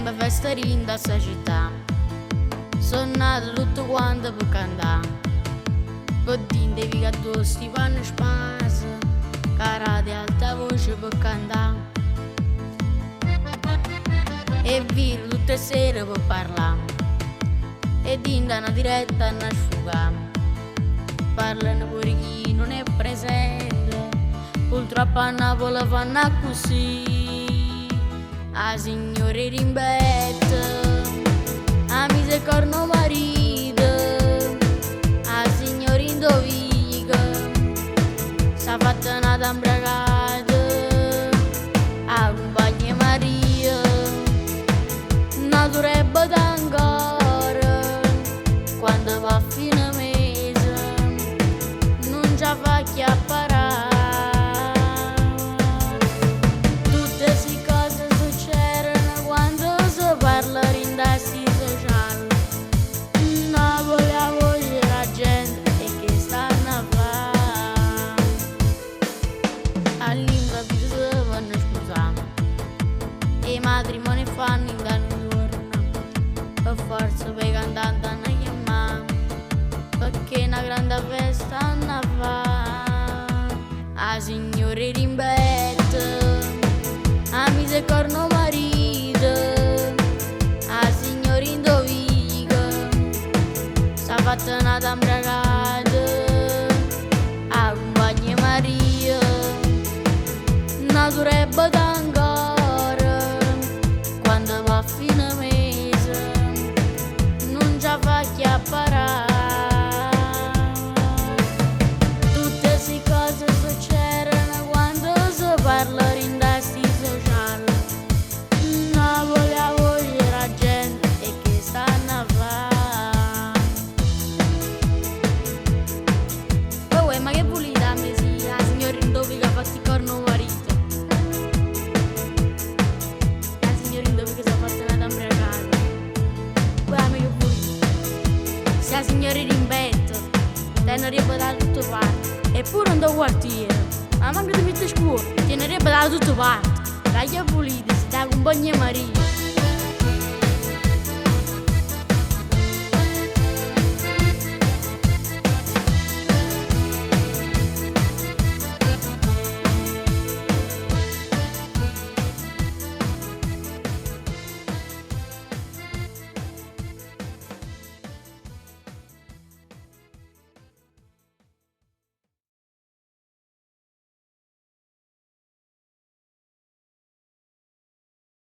sempre festarin da sta città. Sono nato tutto quanto per cantare, per dire che addosso ti fanno spasa, carate alta voce per cantare. E viro tutte le sere per parlare, e dinda una diretta a una sfuga. Parlano pure chi non è presente, purtroppo a Napoli fanno così. A signore rimbetta, a mise corno marito, a signore indovica, s'ha fatta una tambragata, a compagna Maria, naturebbe d'ancora, quando va a fine mese, non ci fa chiappare. I matrimoni fanno in danno giorno, per forza per cantare non chiamare, perché una grande festa hanno a fare. A signore rimbetta, a mise corno marito, a signore indovica, s'ha fatta una tambragata, a compagna Maria, naturebbe d'ancora, quando va a fine mese, non ci fa chiappare. Tutte queste cose succedono quando si parla in tasti sociali. Napoli a voce la gente e che stanno a fare. Oh, ma che pulita me sia, la signora Indovica fa sti corno marito. Se la signora rimbetta, tenerebbe da tutte parti, eppure non da quartiere, ma manca di mettere scuola, tenerebbe da tutte parti, la pulita, si dà compagnia Maria.